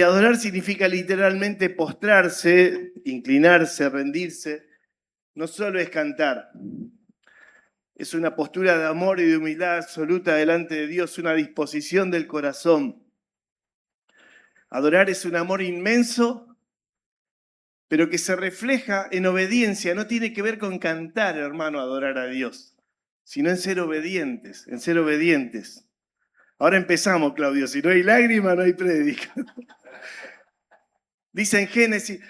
Y adorar significa literalmente postrarse, inclinarse, rendirse. No solo es cantar. Es una postura de amor y de humildad absoluta delante de Dios, una disposición del corazón. Adorar es un amor inmenso, pero que se refleja en obediencia. No tiene que ver con cantar, hermano, adorar a Dios, sino en ser obedientes, en ser obedientes. Ahora empezamos, Claudio. Si no hay lágrima, no hay prédica. Dice en Génesis,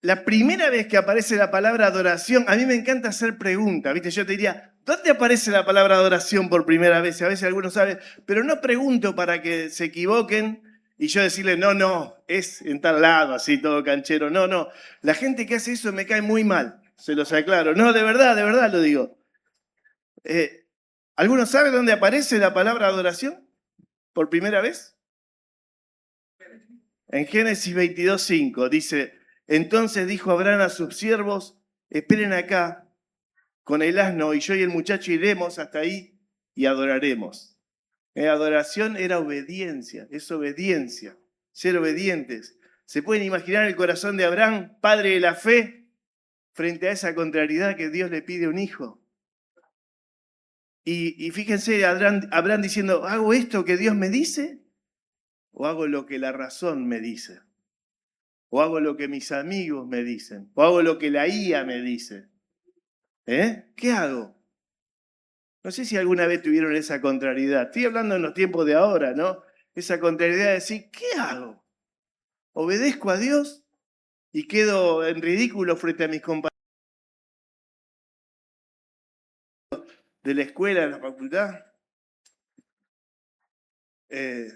la primera vez que aparece la palabra adoración, a mí me encanta hacer preguntas, ¿viste? Yo te diría, ¿dónde aparece la palabra adoración por primera vez? A veces algunos saben, pero no pregunto para que se equivoquen y yo decirle, no, es en tal lado, así todo canchero. No. La gente que hace eso me cae muy mal, se los aclaro. No, de verdad lo digo. ¿Alguno sabe dónde aparece la palabra adoración por primera vez? En Génesis 22:5 dice, entonces dijo Abraham a sus siervos, esperen acá con el asno y yo y el muchacho iremos hasta ahí y adoraremos. Adoración era obediencia, es obediencia, ser obedientes. ¿Se pueden imaginar el corazón de Abraham, padre de la fe, frente a esa contrariedad que Dios le pide a un hijo? Y fíjense, Abraham diciendo, ¿hago esto que Dios me dice? ¿O hago lo que la razón me dice? ¿O hago lo que mis amigos me dicen? ¿O hago lo que la IA me dice? ¿Qué hago? No sé si alguna vez tuvieron esa contrariedad. Estoy hablando en los tiempos de ahora, ¿no? Esa contrariedad de decir, ¿qué hago? ¿Obedezco a Dios y quedo en ridículo frente a mis compañeros de la escuela, de la facultad?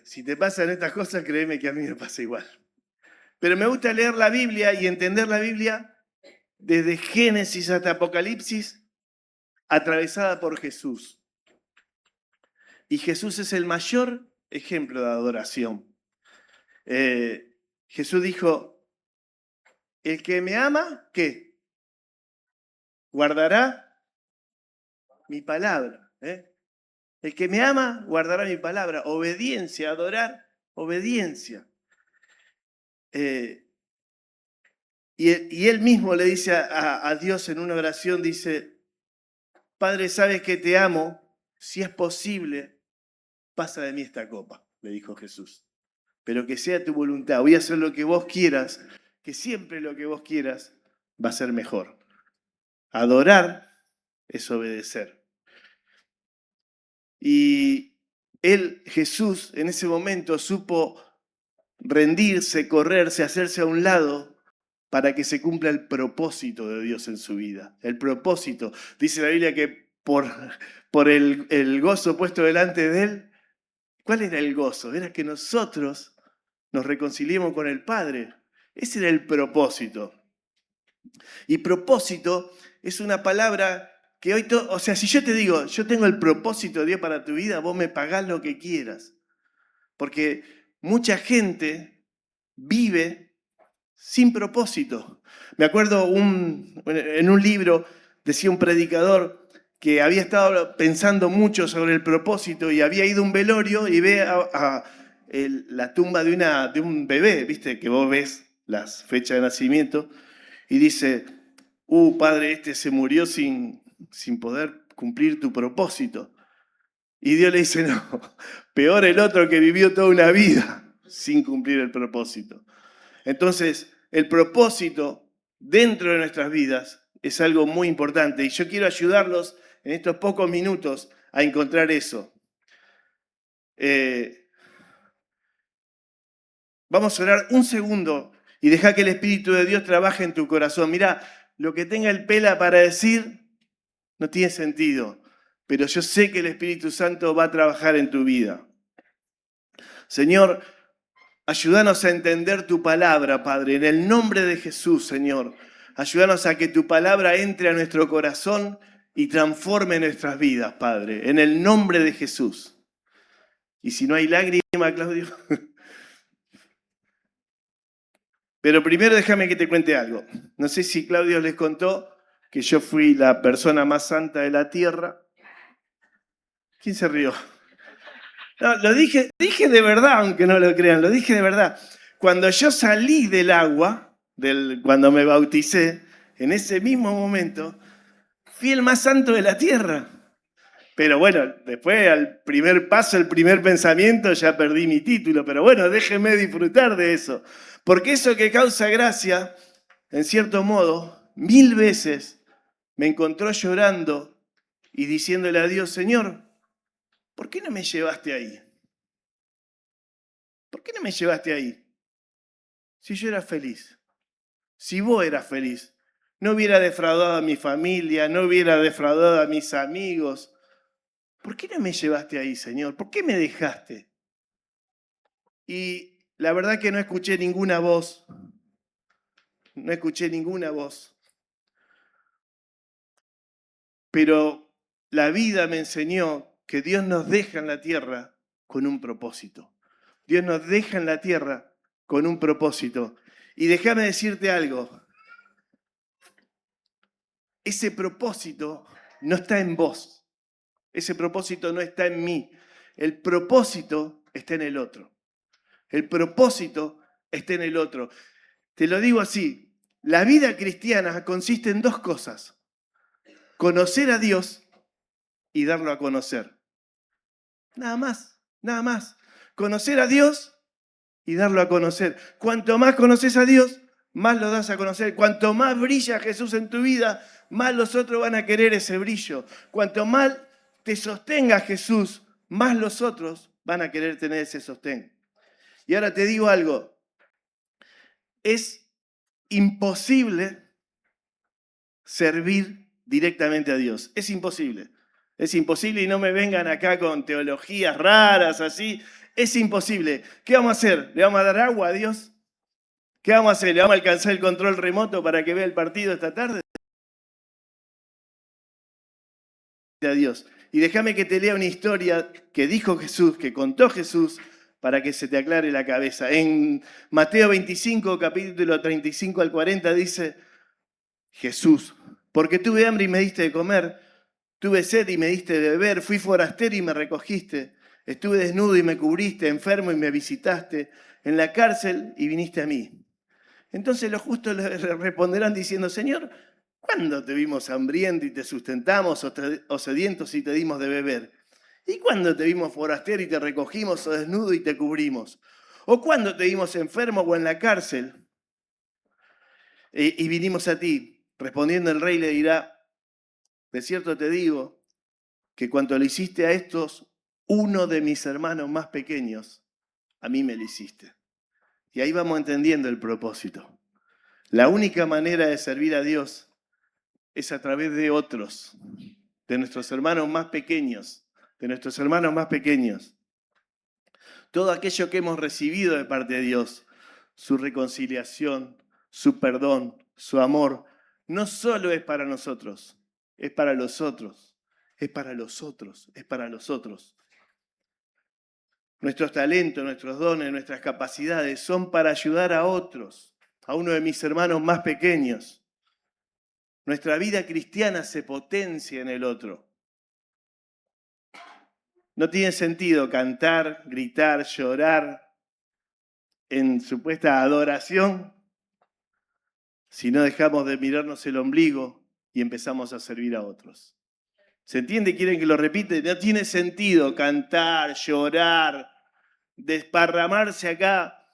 Si te pasan estas cosas, créeme que a mí me pasa igual. Pero me gusta leer la Biblia y entender la Biblia desde Génesis hasta Apocalipsis, atravesada por Jesús. Y Jesús es el mayor ejemplo de adoración. Jesús dijo, el que me ama, ¿qué? Guardará mi palabra. El que me ama, guardará mi palabra. Obediencia, adorar, obediencia. Y él mismo le dice a Dios en una oración, dice, Padre, sabes que te amo, si es posible, pasa de mí esta copa, le dijo Jesús. Pero que sea tu voluntad, voy a hacer lo que vos quieras, que siempre lo que vos quieras va a ser mejor. Adorar es obedecer. Y Jesús, en ese momento supo rendirse, correrse, hacerse a un lado para que se cumpla el propósito de Dios en su vida. El propósito. Dice la Biblia que por el gozo puesto delante de él, ¿cuál era el gozo? Era que nosotros nos reconciliemos con el Padre. Ese era el propósito. Y propósito es una palabra que hoy, o sea, si yo te digo, yo tengo el propósito de Dios para tu vida, vos me pagás lo que quieras. Porque mucha gente vive sin propósito. Me acuerdo en un libro, decía un predicador que había estado pensando mucho sobre el propósito y había ido a un velorio y ve la tumba de un bebé, ¿viste? Que vos ves las fechas de nacimiento y dice, padre, este se murió sin poder cumplir tu propósito. Y Dios le dice, no, peor el otro que vivió toda una vida sin cumplir el propósito. Entonces, el propósito dentro de nuestras vidas es algo muy importante y yo quiero ayudarlos en estos pocos minutos a encontrar eso. Vamos a orar un segundo y deja que el Espíritu de Dios trabaje en tu corazón. Mira, lo que tenga el Pela para decir no tiene sentido, pero yo sé que el Espíritu Santo va a trabajar en tu vida. Señor, ayúdanos a entender tu palabra, Padre, en el nombre de Jesús, Señor. Ayúdanos a que tu palabra entre a nuestro corazón y transforme nuestras vidas, Padre, en el nombre de Jesús. Y si no hay lágrima, Claudio. Pero primero déjame que te cuente algo. No sé si Claudio les contó que yo fui la persona más santa de la tierra. ¿Quién se rió? No, lo dije de verdad, aunque no lo crean, lo dije de verdad. Cuando yo salí del agua, cuando me bauticé, en ese mismo momento, fui el más santo de la tierra. Pero bueno, después al primer paso, el primer pensamiento, ya perdí mi título. Pero bueno, déjeme disfrutar de eso. Porque eso que causa gracia, en cierto modo, 1000 veces me encontró llorando y diciéndole a Dios, Señor, ¿por qué no me llevaste ahí? ¿Por qué no me llevaste ahí? Si yo era feliz, si vos eras feliz, no hubiera defraudado a mi familia, no hubiera defraudado a mis amigos. ¿Por qué no me llevaste ahí, Señor? ¿Por qué me dejaste? Y la verdad que no escuché ninguna voz, no escuché ninguna voz. Pero la vida me enseñó que Dios nos deja en la tierra con un propósito. Dios nos deja en la tierra con un propósito. Y déjame decirte algo, ese propósito no está en vos, ese propósito no está en mí, el propósito está en el otro. El propósito está en el otro. Te lo digo así, la vida cristiana consiste en dos cosas, conocer a Dios y darlo a conocer. Nada más, nada más. Conocer a Dios y darlo a conocer. Cuanto más conoces a Dios, más lo das a conocer. Cuanto más brilla Jesús en tu vida, más los otros van a querer ese brillo. Cuanto más te sostenga Jesús, más los otros van a querer tener ese sostén. Y ahora te digo algo, es imposible servir directamente a Dios. Es imposible. Es imposible y no me vengan acá con teologías raras así. Es imposible. ¿Qué vamos a hacer? ¿Le vamos a dar agua a Dios? ¿Qué vamos a hacer? ¿Le vamos a alcanzar el control remoto para que vea el partido esta tarde? A Dios. Y déjame que te lea una historia que dijo Jesús, que contó Jesús, para que se te aclare la cabeza. En Mateo 25, capítulo 35 al 40, dice Jesús, porque tuve hambre y me diste de comer, tuve sed y me diste de beber, fui forastero y me recogiste, estuve desnudo y me cubriste, enfermo y me visitaste, en la cárcel y viniste a mí. Entonces los justos le responderán diciendo, Señor, ¿cuándo te vimos hambriento y te sustentamos o sedientos y te dimos de beber? ¿Y cuándo te vimos forastero y te recogimos o desnudo y te cubrimos? ¿O cuándo te vimos enfermo o en la cárcel y vinimos a ti? Respondiendo el rey le dirá, de cierto te digo, que cuanto le hiciste a estos, uno de mis hermanos más pequeños, a mí me lo hiciste. Y ahí vamos entendiendo el propósito. La única manera de servir a Dios es a través de otros, de nuestros hermanos más pequeños, de nuestros hermanos más pequeños. Todo aquello que hemos recibido de parte de Dios, su reconciliación, su perdón, su amor, no solo es para nosotros, es para los otros, es para los otros, es para los otros. Nuestros talentos, nuestros dones, nuestras capacidades son para ayudar a otros, a uno de mis hermanos más pequeños. Nuestra vida cristiana se potencia en el otro. No tiene sentido cantar, gritar, llorar en supuesta adoración si no dejamos de mirarnos el ombligo y empezamos a servir a otros. ¿Se entiende? ¿Quieren que lo repite? No tiene sentido cantar, llorar, desparramarse acá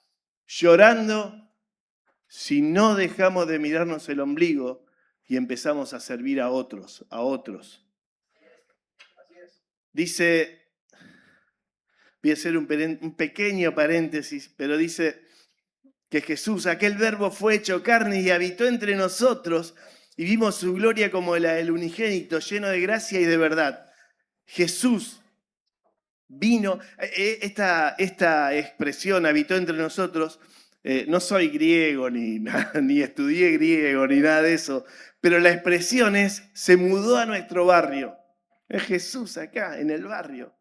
llorando si no dejamos de mirarnos el ombligo y empezamos a servir a otros, a otros. Dice, voy a hacer un pequeño paréntesis, pero dice que Jesús, aquel verbo fue hecho carne y habitó entre nosotros y vimos su gloria como la del unigénito, lleno de gracia y de verdad. Jesús vino, esta expresión habitó entre nosotros, no soy griego ni estudié griego ni nada de eso, pero la expresión es, se mudó a nuestro barrio. Es Jesús acá, en el barrio.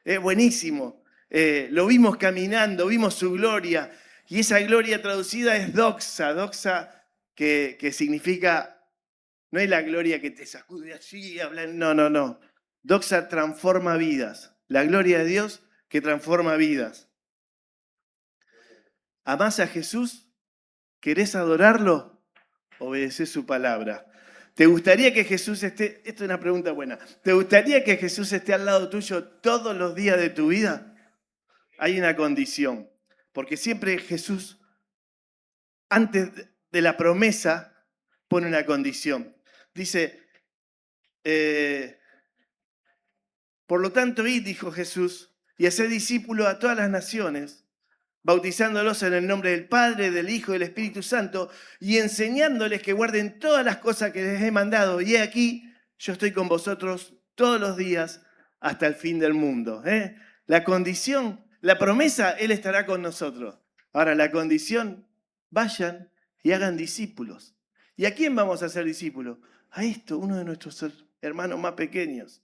Es buenísimo. Lo vimos caminando, vimos su gloria. Y esa gloria traducida es doxa. Doxa que significa, no es la gloria que te sacude así, no. Doxa transforma vidas. La gloria de Dios que transforma vidas. ¿Amás a Jesús? ¿Querés adorarlo? Obedecés su palabra. ¿Te gustaría que Jesús esté, esto es una pregunta buena, ¿te gustaría que Jesús esté al lado tuyo todos los días de tu vida? Hay una condición, porque siempre Jesús, antes de la promesa, pone una condición. Dice, por lo tanto, id, dijo Jesús, y haced discípulos a todas las naciones, bautizándolos en el nombre del Padre, del Hijo y del Espíritu Santo, y enseñándoles que guarden todas las cosas que les he mandado. Y he aquí, yo estoy con vosotros todos los días hasta el fin del mundo. La condición, la promesa, Él estará con nosotros. Ahora, la condición, vayan y hagan discípulos. ¿Y a quién vamos a hacer discípulos? A esto, uno de nuestros hermanos más pequeños.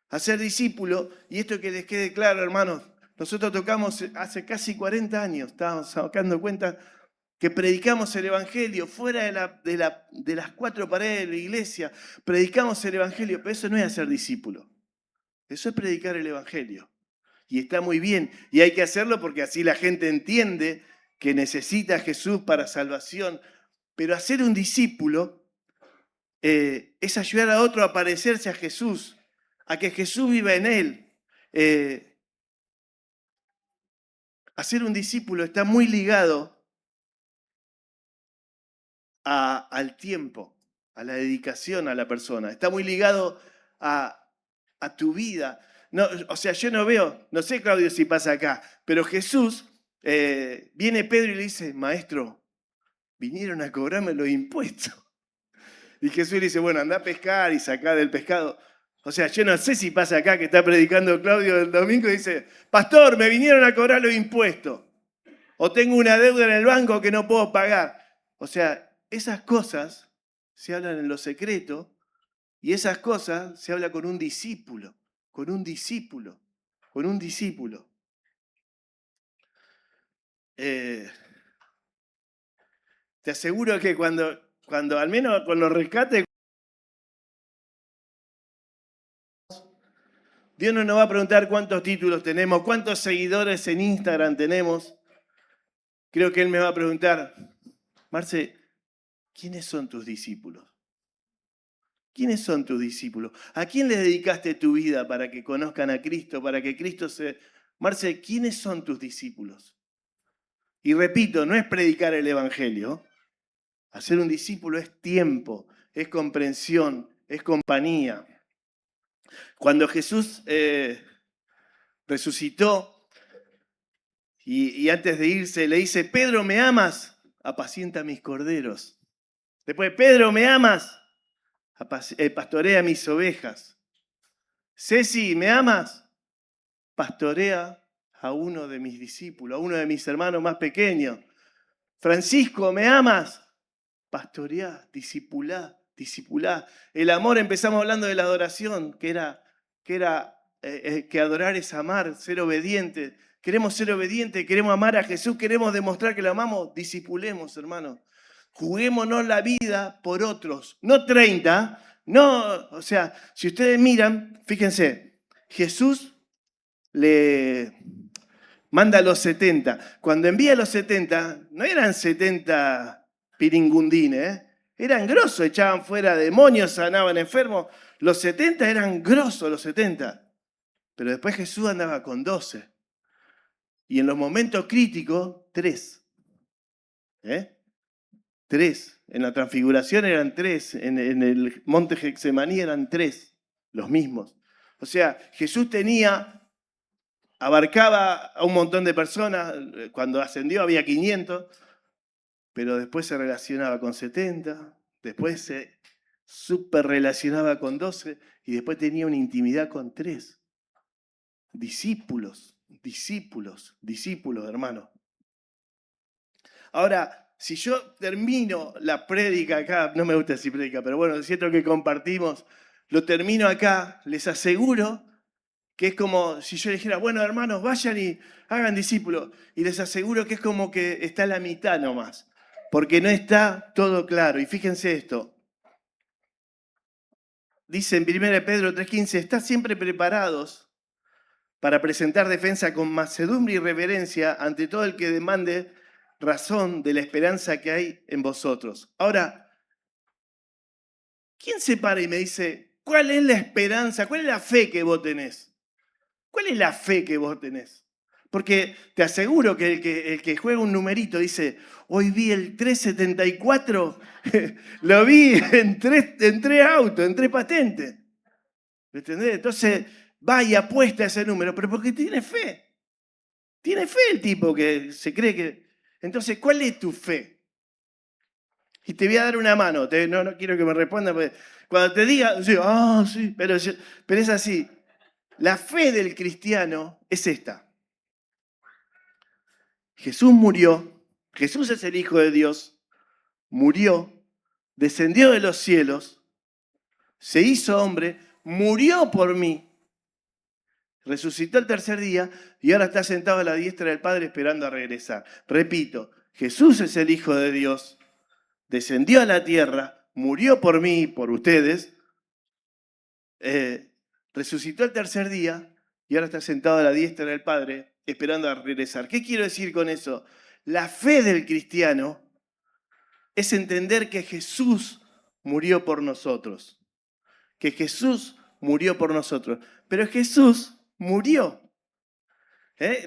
Hacer discípulos, y esto que les quede claro, hermanos, nosotros tocamos hace casi 40 años, estábamos sacando cuenta que predicamos el Evangelio fuera de las cuatro paredes de la iglesia, predicamos el Evangelio, pero eso no es hacer discípulos, eso es predicar el Evangelio. Y está muy bien, y hay que hacerlo porque así la gente entiende que necesita a Jesús para salvación, pero hacer un discípulo es ayudar a otro a parecerse a Jesús, a que Jesús viva en él. Hacer un discípulo está muy ligado al tiempo, a la dedicación a la persona. Está muy ligado a tu vida. No, o sea, yo no veo, no sé, Claudio, si pasa acá, pero Jesús, viene Pedro y le dice, maestro, vinieron a cobrarme los impuestos. Y Jesús le dice, bueno, anda a pescar y sacá del pescado. O sea, yo no sé si pasa acá que está predicando Claudio el domingo y dice, pastor, me vinieron a cobrar los impuestos. O tengo una deuda en el banco que no puedo pagar. O sea, esas cosas se hablan en lo secreto y esas cosas se habla con un discípulo, con un discípulo, con un discípulo. Te aseguro que cuando al menos con los rescates, Dios no nos va a preguntar cuántos títulos tenemos, cuántos seguidores en Instagram tenemos. Creo que Él me va a preguntar, Marce, ¿quiénes son tus discípulos? ¿Quiénes son tus discípulos? ¿A quién les dedicaste tu vida para que conozcan a Cristo, para que Cristo se... Marce, ¿quiénes son tus discípulos? Y repito, no es predicar el Evangelio. Hacer un discípulo es tiempo, es comprensión, es compañía. Cuando Jesús resucitó y antes de irse le dice, Pedro, ¿me amas? Apacienta mis corderos. Después, Pedro, ¿me amas? Pastorea mis ovejas. Ceci, ¿me amas? Pastorea a uno de mis discípulos, a uno de mis hermanos más pequeños. Francisco, ¿me amas? Pastorea, discipulá, discipulá. El amor, empezamos hablando de la adoración, que adorar es amar, ser obediente. Queremos ser obedientes, queremos amar a Jesús, queremos demostrar que lo amamos. Discipulemos, hermanos. Juguémonos la vida por otros, no 30, no, o sea, si ustedes miran, fíjense, Jesús le manda a los 70. Cuando envía a los 70, no eran 70 piringundines, eran grosos, echaban fuera demonios, sanaban enfermos. Los 70 eran grosos, los 70. Pero después Jesús andaba con 12. Y en los momentos críticos, 3. 3. En la transfiguración eran 3. En el monte Getsemaní eran 3. Los mismos. O sea, Jesús abarcaba a un montón de personas. Cuando ascendió había 500. Pero después se relacionaba con 70. Después se súper relacionaba con 12. Y después tenía una intimidad con 3. Discípulos, discípulos, discípulos, hermano. Ahora, si yo termino la prédica acá, no me gusta decir prédica, pero bueno, siento que compartimos, lo termino acá, les aseguro que es como si yo les dijera, bueno, hermanos, vayan y hagan discípulos. Y les aseguro que es como que está a la mitad nomás, porque no está todo claro. Y fíjense esto. Dice en 1 Pedro 3:15, estad siempre preparados para presentar defensa con mansedumbre y reverencia ante todo el que demande razón de la esperanza que hay en vosotros. Ahora, ¿quién se para y me dice, cuál es la esperanza, cuál es la fe que vos tenés? ¿Cuál es la fe que vos tenés? Porque te aseguro que el que juega un numerito dice, hoy vi el 374, lo vi en tres autos, en tres patentes. ¿Me entendés? Entonces va y apuesta a ese número, pero porque tiene fe. Tiene fe el tipo que se cree que... Entonces, ¿cuál es tu fe? Y te voy a dar una mano. No quiero que me responda, porque cuando te diga, sí, sí, pero es así. La fe del cristiano es esta. Jesús murió, Jesús es el Hijo de Dios, murió, descendió de los cielos, se hizo hombre, murió por mí, resucitó el tercer día y ahora está sentado a la diestra del Padre esperando a regresar. Repito, Jesús es el Hijo de Dios, descendió a la tierra, murió por mí, por ustedes, resucitó el tercer día y ahora está sentado a la diestra del Padre esperando a regresar. ¿Qué quiero decir con eso? La fe del cristiano es entender que Jesús murió por nosotros. Que Jesús murió por nosotros. Pero Jesús murió.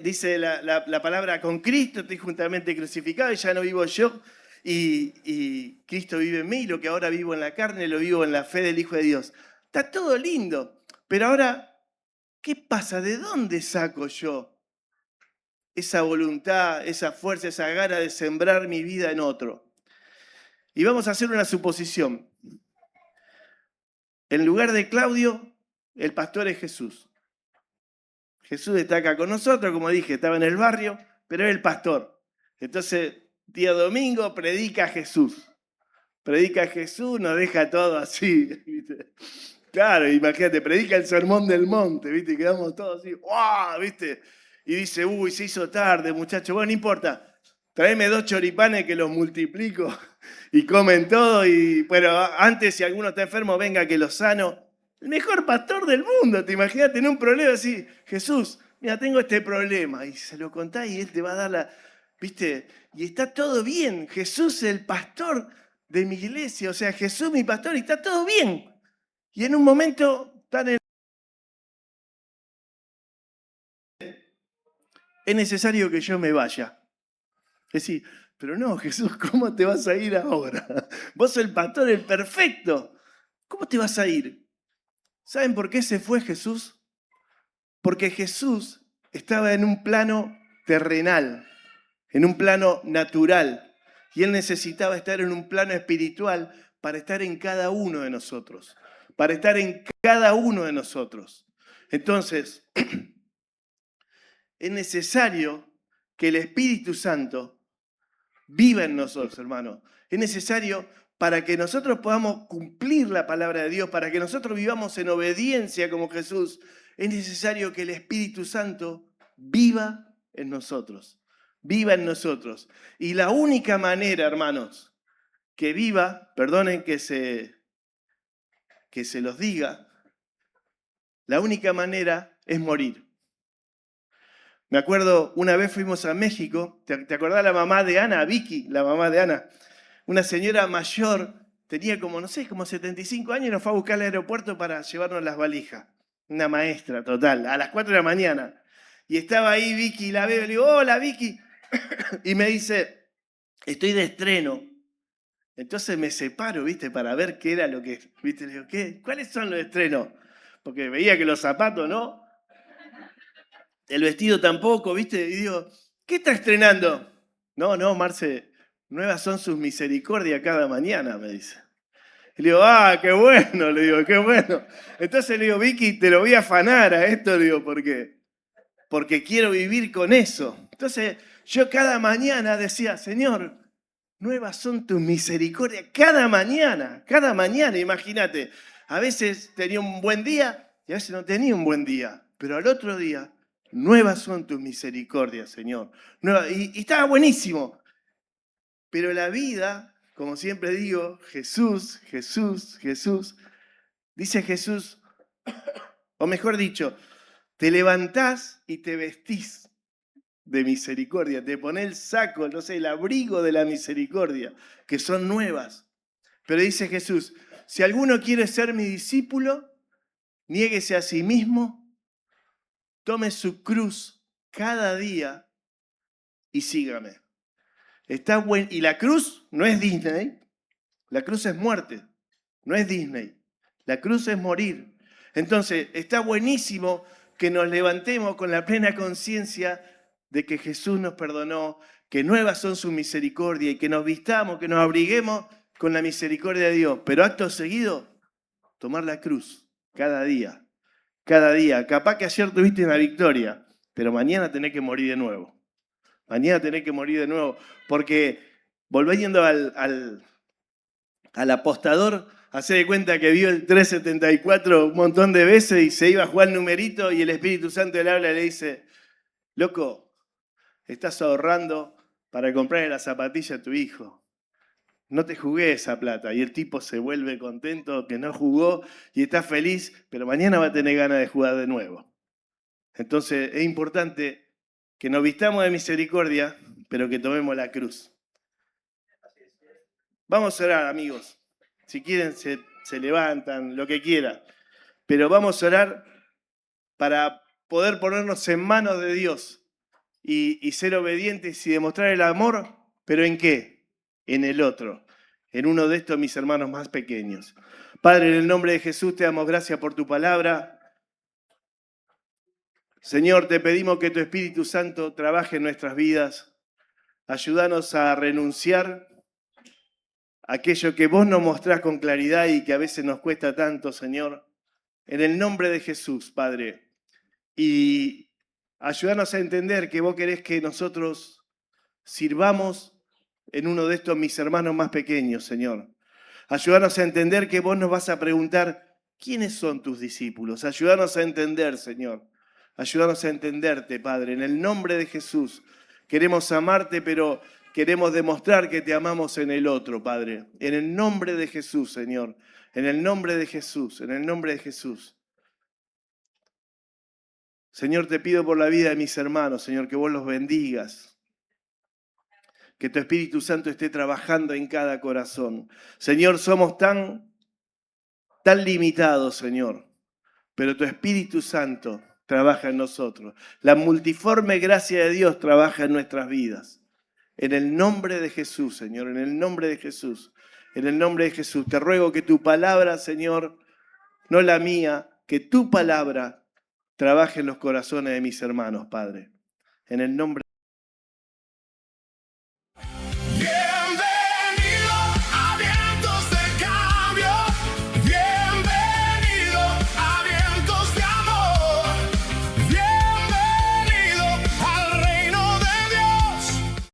Dice la palabra, con Cristo estoy juntamente crucificado y ya no vivo yo. Y Cristo vive en mí y lo que ahora vivo en la carne lo vivo en la fe del Hijo de Dios. Está todo lindo. Pero ahora, ¿qué pasa? ¿De dónde saco yo esa voluntad, esa fuerza, esa gana de sembrar mi vida en otro? Y vamos a hacer una suposición. En lugar de Claudio, el pastor es Jesús. Jesús está acá con nosotros, como dije, estaba en el barrio, pero es el pastor. Entonces, día domingo, predica Jesús. Predica Jesús, nos deja todo así. ¿Viste? Claro, imagínate, predica el sermón del monte, ¿viste? Quedamos todos así, ¡wow! ¿Viste? Y dice, uy, se hizo tarde, muchacho. Bueno, no importa, tráeme 2 choripanes que los multiplico y comen todo. Y bueno, antes si alguno está enfermo, venga que lo sano. El mejor pastor del mundo, te imaginas tener un problema así. Jesús, mira, tengo este problema. Y se lo contás y él te va a dar la, ¿viste? Y está todo bien. Jesús es el pastor de mi iglesia. O sea, Jesús mi pastor y está todo bien. Y en un momento es necesario que yo me vaya. Es decir, pero no, Jesús, ¿cómo te vas a ir ahora? Vos sos el pastor, el perfecto. ¿Cómo te vas a ir? ¿Saben por qué se fue Jesús? Porque Jesús estaba en un plano terrenal, en un plano natural, y él necesitaba estar en un plano espiritual para estar en cada uno de nosotros, para estar en cada uno de nosotros. Entonces, es necesario que el Espíritu Santo viva en nosotros, hermano. Es necesario para que nosotros podamos cumplir la palabra de Dios, para que nosotros vivamos en obediencia como Jesús, es necesario que el Espíritu Santo viva en nosotros. Viva en nosotros. Y la única manera, hermanos, que viva, perdonen que se los diga, la única manera es morir. Me acuerdo, una vez fuimos a México, ¿te acordás la mamá de Ana, Vicky, la mamá de Ana? Una señora mayor, tenía como, no sé, como 75 años y nos fue a buscar al aeropuerto para llevarnos las valijas. Una maestra total, a las 4 de la mañana. Y estaba ahí Vicky, la veo, le digo, hola Vicky. Y me dice, estoy de estreno. Entonces me separo, ¿viste? Para ver qué era lo que, ¿viste? Le digo, ¿qué? ¿Cuáles son los estrenos? Porque veía que los zapatos, ¿no? El vestido tampoco, ¿viste? Y digo, ¿qué está estrenando? No, Marce, nuevas son sus misericordias cada mañana, me dice. Y le digo, qué bueno, le digo, qué bueno. Entonces le digo, Vicky, te lo voy a afanar a esto, le digo, porque quiero vivir con eso. Entonces yo cada mañana decía, Señor, nuevas son tus misericordias. Cada mañana, imagínate. A veces tenía un buen día y a veces no tenía un buen día. Pero al otro día, nuevas son tus misericordias, Señor. Y estaba buenísimo. Pero la vida, como siempre digo, Jesús, dice Jesús, o mejor dicho, te levantás y te vestís. de misericordia, te pone el saco, no sé, el abrigo de la misericordia, que son nuevas. Pero dice Jesús, si alguno quiere ser mi discípulo, niéguese a sí mismo, tome su cruz cada día y sígame. Está bueno. Y la cruz no es Disney, la cruz es muerte, no es Disney. La cruz es morir. Entonces, está buenísimo que nos levantemos con la plena conciencia de que Jesús nos perdonó, que nuevas son su misericordia y que nos vistamos, que nos abriguemos con la misericordia de Dios. Pero acto seguido, tomar la cruz cada día. Cada día. Capaz que ayer tuviste una victoria, pero mañana tenés que morir de nuevo. Mañana tenés que morir de nuevo. Porque volviendo al apostador, hace de cuenta que vio el 374 un montón de veces y se iba a jugar el numerito y el Espíritu Santo le habla y le dice, loco, estás ahorrando para comprarle la zapatilla a tu hijo. No te jugué esa plata. Y el tipo se vuelve contento que no jugó y está feliz, pero mañana va a tener ganas de jugar de nuevo. Entonces es importante que nos vistamos de misericordia, pero que tomemos la cruz. Vamos a orar, amigos. Si quieren, se levantan, lo que quieran. Pero vamos a orar para poder ponernos en manos de Dios y ser obedientes y demostrar el amor, pero ¿en qué? En el otro, en uno de estos mis hermanos más pequeños. Padre, en el nombre de Jesús te damos gracias por tu palabra. Señor, te pedimos que tu Espíritu Santo trabaje en nuestras vidas. Ayúdanos a renunciar a aquello que vos nos mostrás con claridad y que a veces nos cuesta tanto, Señor. En el nombre de Jesús, Padre. Y ayúdanos a entender que vos querés que nosotros sirvamos en uno de estos mis hermanos más pequeños, Señor. Ayúdanos a entender que vos nos vas a preguntar, ¿quiénes son tus discípulos? Ayúdanos a entender, Señor. Ayúdanos a entenderte, Padre. En el nombre de Jesús. Queremos amarte, pero queremos demostrar que te amamos en el otro, Padre. En el nombre de Jesús, Señor. En el nombre de Jesús. En el nombre de Jesús. Señor, te pido por la vida de mis hermanos, Señor, que vos los bendigas. Que tu Espíritu Santo esté trabajando en cada corazón. Señor, somos tan limitados, Señor, pero tu Espíritu Santo trabaja en nosotros. La multiforme gracia de Dios trabaja en nuestras vidas. En el nombre de Jesús, Señor, en el nombre de Jesús, en el nombre de Jesús. Te ruego que tu palabra, Señor, no la mía, que tu palabra trabaje en los corazones de mis hermanos, Padre. En el nombre